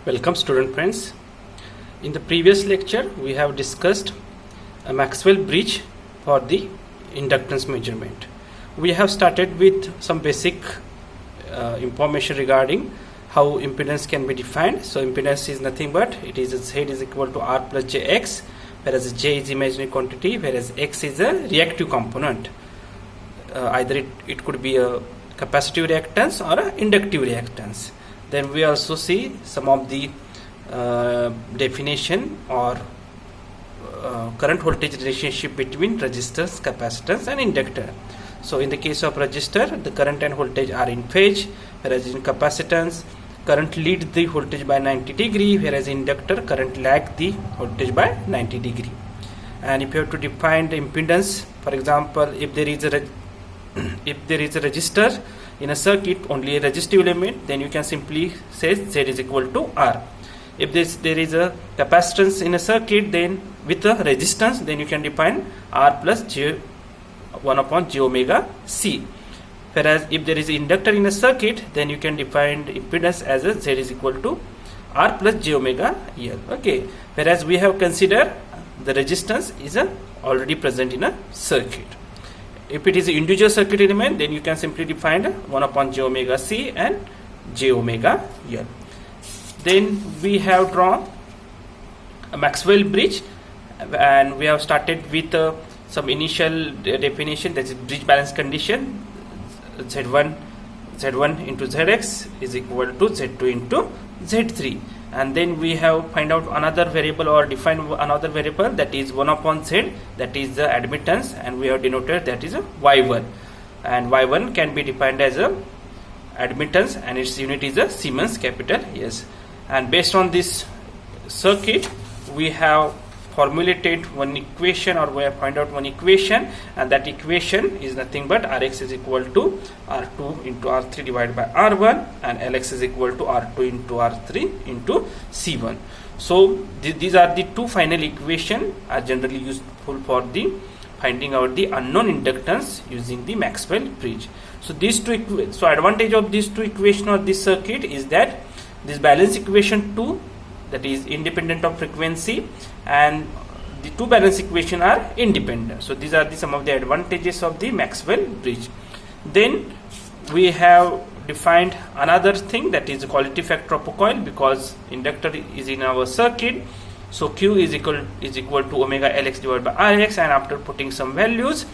Welcome student friends. In the previous lecture we have discussed a Maxwell bridge for the inductance measurement. We have started with some basic information regarding how impedance can be defined. So impedance is nothing but it is Z is equal to R plus JX, whereas J is imaginary quantity, whereas X is a reactive component. Either it could be a capacitive reactance or a inductive reactance. Then we also see some of the definition or current voltage relationship between resistors, capacitance and inductor. So in the case of resistor, the current and voltage are in phase, whereas in capacitance current leads the voltage by 90 degree, whereas inductor current lag the voltage by 90 degree. And if you have to define the impedance, for example, if there is a resistor in a circuit, only a resistive element, then you can simply say Z is equal to R. If there is a capacitance in a circuit, then with a resistance, then you can define R plus J 1 upon J omega C. Whereas if there is an inductor in a circuit, then you can define the impedance as a Z is equal to R plus J omega L. Okay. Whereas we have considered the resistance is already present in a circuit. If it is an individual circuit element, then you can simply define 1 upon J omega C and J omega L. Then we have drawn a Maxwell bridge, and we have started with some initial definition, that is bridge balance condition. Z1 into Zx is equal to Z2 into Z3, and then we have find out another variable or define another variable, that is 1 upon Z, that is the admittance, and we have denoted that is a Y1, and Y1 can be defined as a admittance and its unit is a Siemens capital S. And based on this circuit we have formulated one equation, or we have find out one equation, and that equation is nothing but Rx is equal to R2 into R3 divided by R1, and Lx is equal to R2 into R3 into C1. So these are the two final equations are generally useful for the finding out the unknown inductance using the Maxwell bridge. So these two so advantage of these two equations of this circuit is that this balance equation 2, that is independent of frequency, and the two balance equation are independent. So these are some of the advantages of the Maxwell bridge. Then we have defined another thing, that is the quality factor of a coil, because inductor is in our circuit. So Q is equal to omega Lx divided by Rx, and after putting some values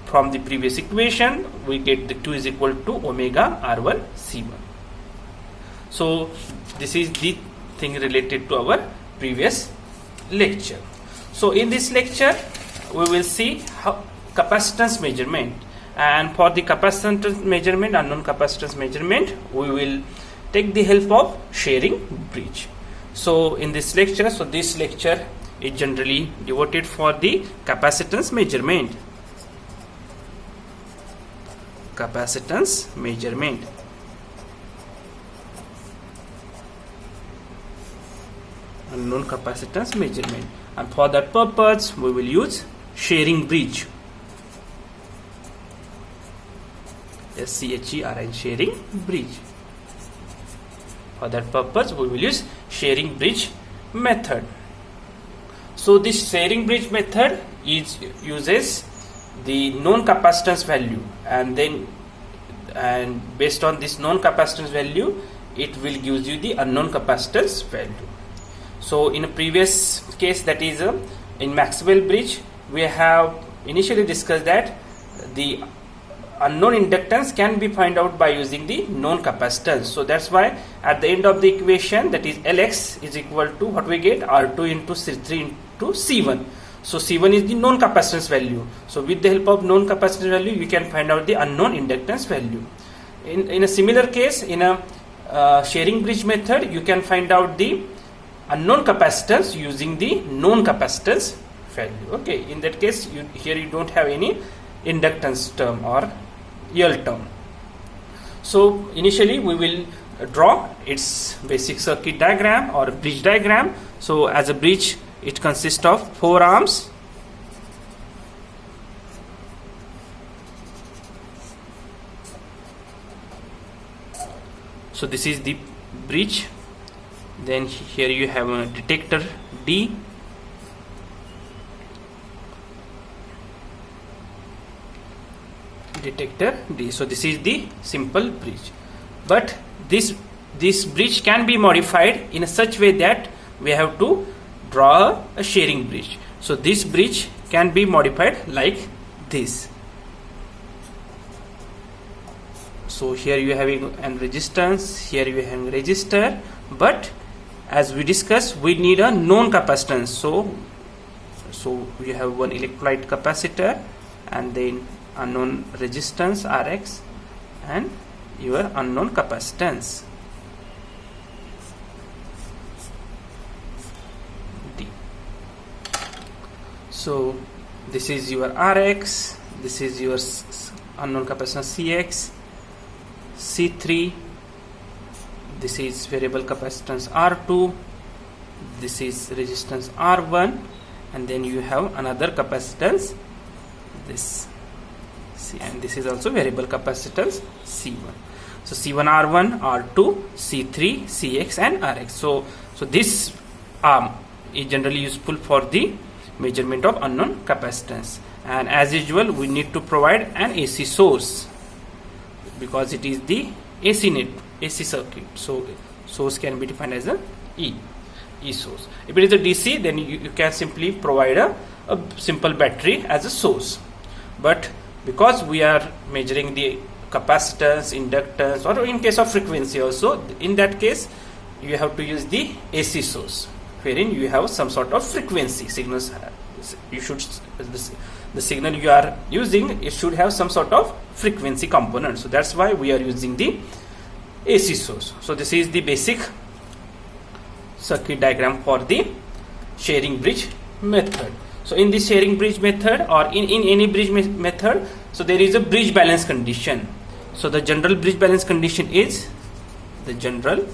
from the previous equation, we get the Q is equal to omega R1 C1. So this is the thing related to our previous lecture. So in this lecture we will see how capacitance measurement, and for the capacitance measurement, unknown capacitance measurement, we will take the help of sharing bridge. So in this lecture, this lecture is generally devoted for the capacitance measurement. Capacitance measurement. Unknown capacitance measurement, and for that purpose we will use sharing bridge. SCHERI, sharing bridge. For that purpose we will use sharing bridge method. So this sharing bridge method uses the known capacitance value, and based on this known capacitance value it will give you the unknown capacitance value. So in a previous case, that is in Maxwell bridge, we have initially discussed that the unknown inductance can be found out by using the known capacitance. So that's why at the end of the equation, that is Lx is equal to what we get, R2 into C3 into C1. So C1 is the known capacitance value. So with the help of known capacitance value, you can find out the unknown inductance value. In a similar case, in a sharing bridge method, you can find out the unknown capacitance using the known capacitance value. Okay, in that case here you don't have any inductance term or L term. So initially we will draw its basic circuit diagram or bridge diagram. So as a bridge, it consists of 4 arms. So this is the bridge then here you have a detector D, so this is the simple bridge. But this bridge can be modified in a such way that we have to draw a sharing bridge. So this bridge can be modified like this. So here you have a resistance, here you have a resistor, but as we discussed, we need a known capacitance. So we have one electrolyte capacitor and then unknown resistance Rx and your unknown capacitance D. So this is your Rx, this is your unknown capacitance Cx, C3, this is variable capacitance R2, this is resistance R1, and then you have another capacitance this C, and this is also variable capacitance C1. So C1 R1, R2, C3, Cx and Rx. So this arm is generally useful for the measurement of unknown capacitance, and as usual we need to provide an AC source because it is the AC circuit. So source can be defined as a E source. If it is a DC, then you can simply provide a simple battery as a source. But because we are measuring the capacitance, inductance, or in case of frequency also, in that case you have to use the AC source, wherein you have some sort of frequency signals. You should the signal you are using, it should have some sort of frequency component. So that's why we are using the AC source. So this is the basic circuit diagram for the sharing bridge method. So in this sharing bridge method, or in any bridge method, so there is a bridge balance condition. So the general bridge balance condition is the general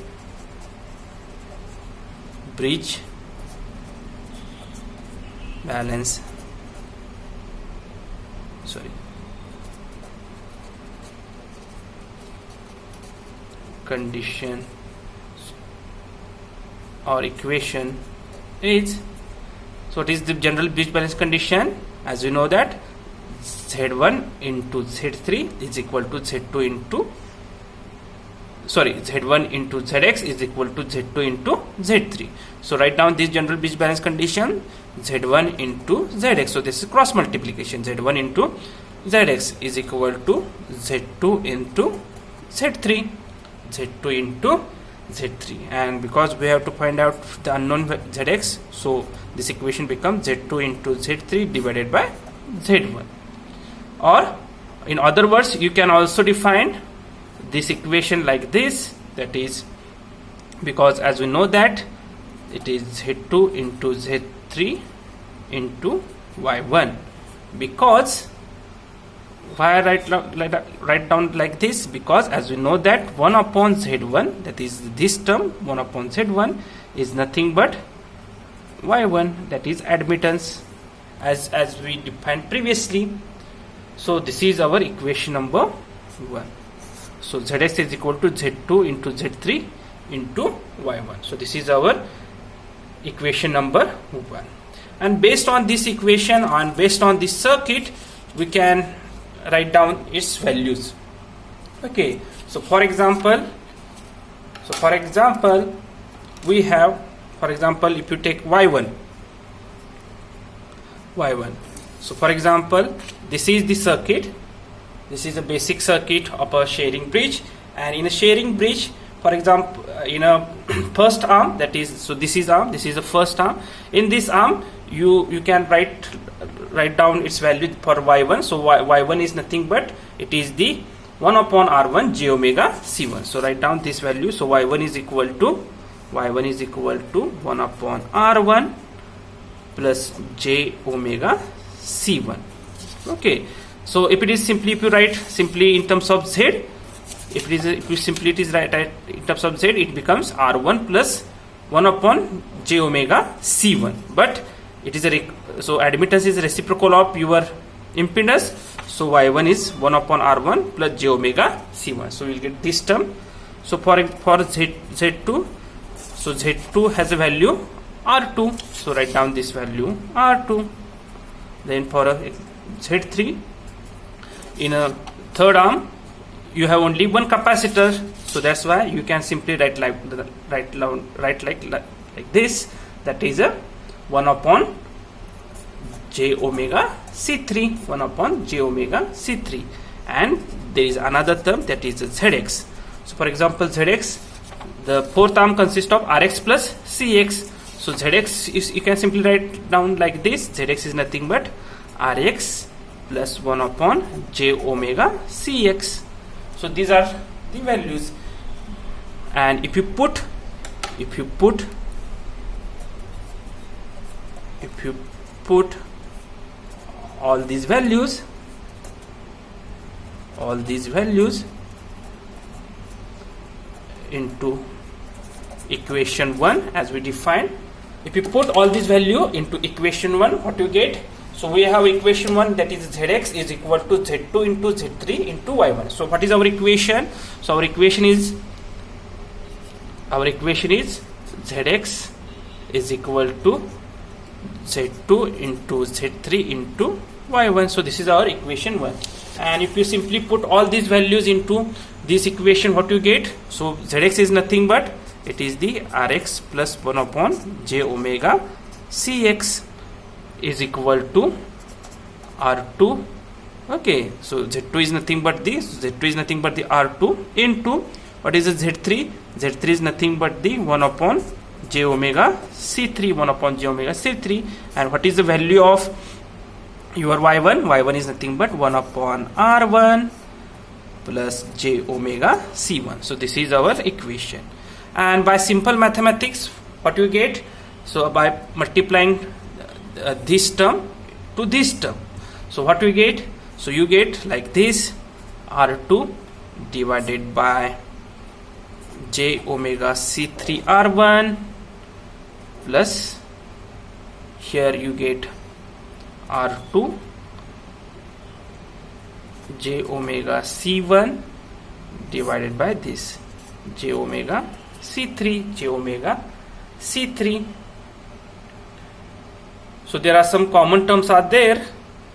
bridge balance condition or equation is, so it is the general bridge balance condition. As you know that Z1 into Z3 is equal to Z2 into Z1 into Zx is equal to Z2 into Z3. So write down this general bridge balance condition, Z1 into Zx. So this is cross multiplication. Z1 into Zx is equal to Z2 into Z3, Z2 into Z3, and because we have to find out the unknown Zx, so this equation becomes Z2 into Z3 divided by Z1. Or in other words, you can also define this equation like this, that is, because as we know that it is Z2 into Z3 into Y1, because why write down like this, because as we know that 1 upon Z1, that is this term 1 upon Z1 is nothing but Y1, that is admittance, as we defined previously. So this is our equation number 1. So Zx is equal to Z2 into Z3 into Y1. So this is our equation number 1, and based on this equation and based on this circuit, we can write down its values. Okay, so for example we have, for example, if you take Y1, so for example this is the circuit, this is a basic circuit of a sharing bridge, and in a sharing bridge, for example, in a first arm, that is, so this is arm, this is the first arm. In this arm you can write down its value for Y1. So Y1 is nothing but it is the 1 upon R1 j omega C1. So write down this value. So Y1 is equal to 1 upon R1 plus j omega C1. Okay, so if it is simply, if you write simply in terms of Z, if you simply it is right in terms of Z, it becomes R1 plus 1 upon j omega C1. But it is so admittance is reciprocal of your impedance. So Y1 is 1 upon R1 plus j omega C1. So we will get this term. So for Z2, so So Z2 has a value R2. So write down this value R2. Then for a Z3, in a third arm, you have only one capacitor. So that's why you can simply write like this. That is a 1 upon j omega C3. 1 upon j omega C3. And there is another term, that is Zx. So for example, Zx, the fourth arm consists of Rx plus Cx. So Zx is, you can simply write down like this. Zx is nothing but Rx plus 1 upon j omega Cx. So these are the values. And if you put all these values into equation 1 as we defined, if you put all these value into equation 1, what you get? So we have equation 1, that is Zx is equal to Z2 into Z3 into Y1. So what is our equation? So our equation is Zx is equal to Z2 into Z3 into Y1. So this is our equation 1. And if you simply put all these values into this equation, what you get? So Zx is nothing but it is the Rx plus 1 upon j omega Cx is equal to R2. Okay, so Z2 is nothing but this. Z2 is nothing but the R2 into what is the Z3? Z3 is nothing but the 1 upon j omega C3. 1 upon j omega C3. And what is the value of your Y1? Y1 is nothing but 1 upon R1 plus j omega C1. So this is our equation. And by simple mathematics, what you get? So by multiplying this term to this term, so what we get? So you get like this, R2 divided by j omega C3 R1 plus here you get R2 j omega C1 divided by this j omega C3, j omega C3. So there are some common terms are there.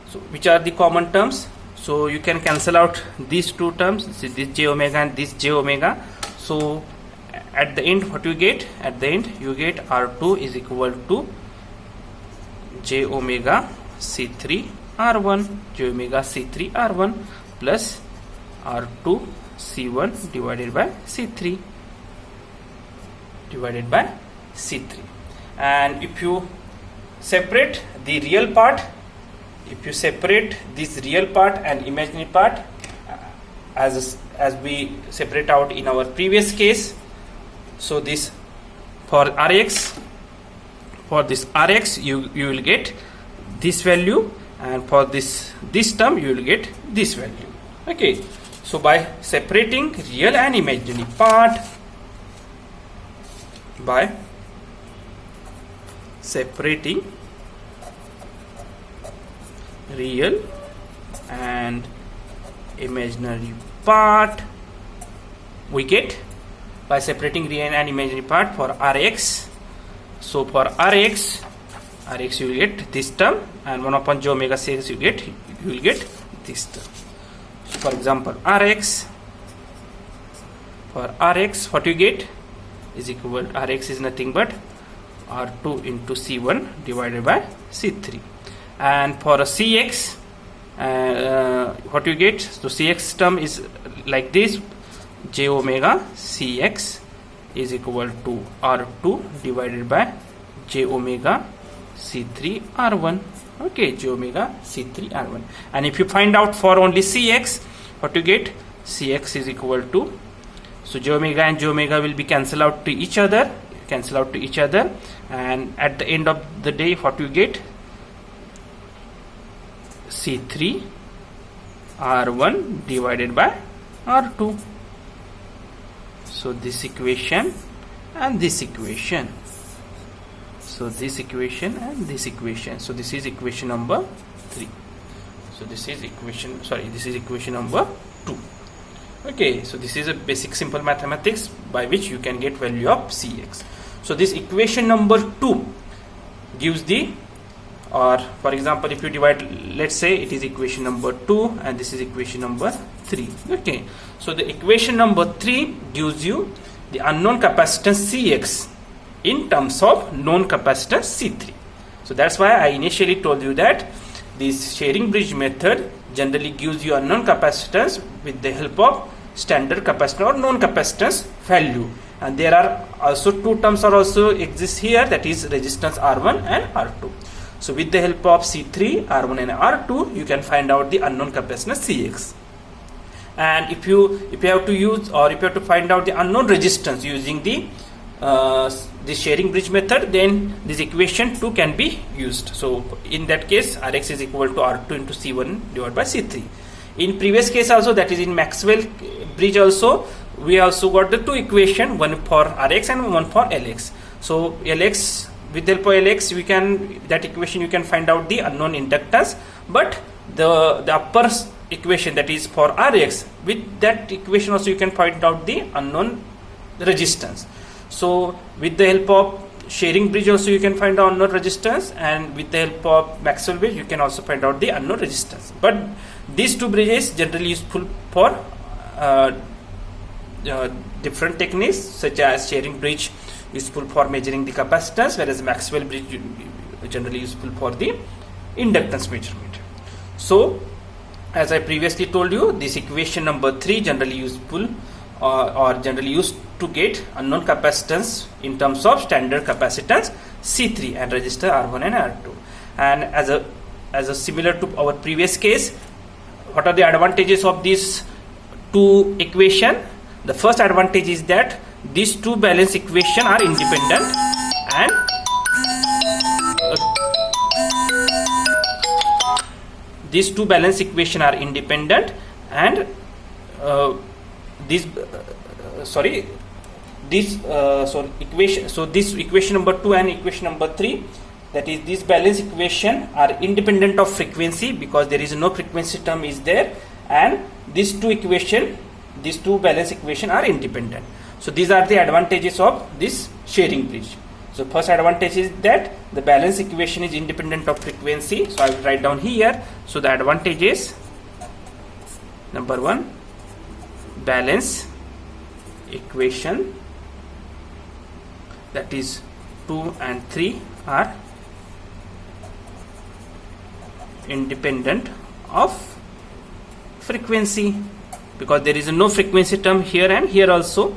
So which are the common terms? So you can cancel out these two terms, this j omega and this j omega. So at the end, what you get? At the end you get R2 is equal to j omega C3 R1, j omega C3 R1 plus R2 C1 divided by C3 divided by C3. And if you separate the real part, if you separate this real part and imaginary part as we separate out in our previous case, so this for Rx, for this Rx you will get this value, and for this term you will get this value. Okay, so by separating real and imaginary part, by separating real and imaginary part, we get, by separating real and imaginary part for Rx. So for Rx you will get this term, and 1 upon j omega Cx you will get this term. So for example, Rx, for Rx what you get is equal, Rx is nothing but R2 into C1 divided by C3. And for a Cx, what you get? So Cx term is like this, j omega Cx is equal to R2 divided by j omega C3 R1. Okay, j omega C3 R1. And if you find out for only Cx, what you get? Cx is equal to, so j omega and j omega will be cancel out to each other, and at the end of the day, what you get? C3 R1 divided by R2. So this equation and this equation. So this equation and this equation. So this is equation number 3. So this is equation number 2. Okay, so this is a basic simple mathematics by which you can get value of Cx. So this equation number 2 gives the, or for example if you divide, let's say it is equation number 2 and this is equation number 3. Okay, so the equation number 3 gives you the unknown capacitance Cx in terms of known capacitance C3. So that's why I initially told you that this sharing bridge method generally gives you unknown capacitance with the help of standard capacitance or known capacitance value. And there are also two terms are also exist here, that is resistance R1 and R2. So with the help of C3, R1 and R2, you can find out the unknown capacitance Cx. And if you have to use, or if you have to find out the unknown resistance using the sharing bridge method, then this equation 2 can be used. So in that case, Rx is equal to R2 into C1 divided by C3. In previous case also, that is in Maxwell bridge also, we also got the two equation, one for Rx and one for Lx. So Lx, with the help of Lx, we can, that equation you can find out the unknown inductance, but the upper equation, that is for Rx, with that equation also you can find out the unknown resistance. So with the help of sharing bridge also you can find out unknown resistance, and with the help of Maxwell bridge you can also find out the unknown resistance. But these two bridges generally useful for different techniques, such as sharing bridge useful for measuring the capacitance, whereas Maxwell bridge generally useful for the inductance measurement. So as I previously told you, this equation number 3 generally useful or generally used to get unknown capacitance in terms of standard capacitance C3 and resistor R1 and R2. And as a similar to our previous case, what are the advantages of these two equation? The first advantage is that these two balance equation are independent, and these two balance equation are independent, and this equation number 2 and equation number 3, that is these balance equation are independent of frequency, because there is no frequency term is there, and these two balance equation are independent. So these are the advantages of this sharing bridge. So first advantage is that the balance equation is independent of frequency. So I will write down here. So the advantage is, number 1, balance equation, that is 2 and 3 are independent of frequency, because there is no frequency term here and here also,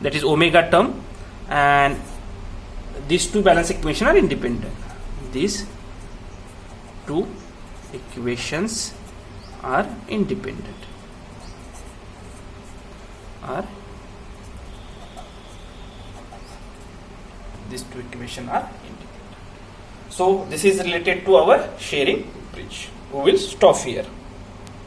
that is omega term, and these two balance equations are independent. These two equations are independent. These two equations are independent. So this is related to our sharing bridge. We will stop here.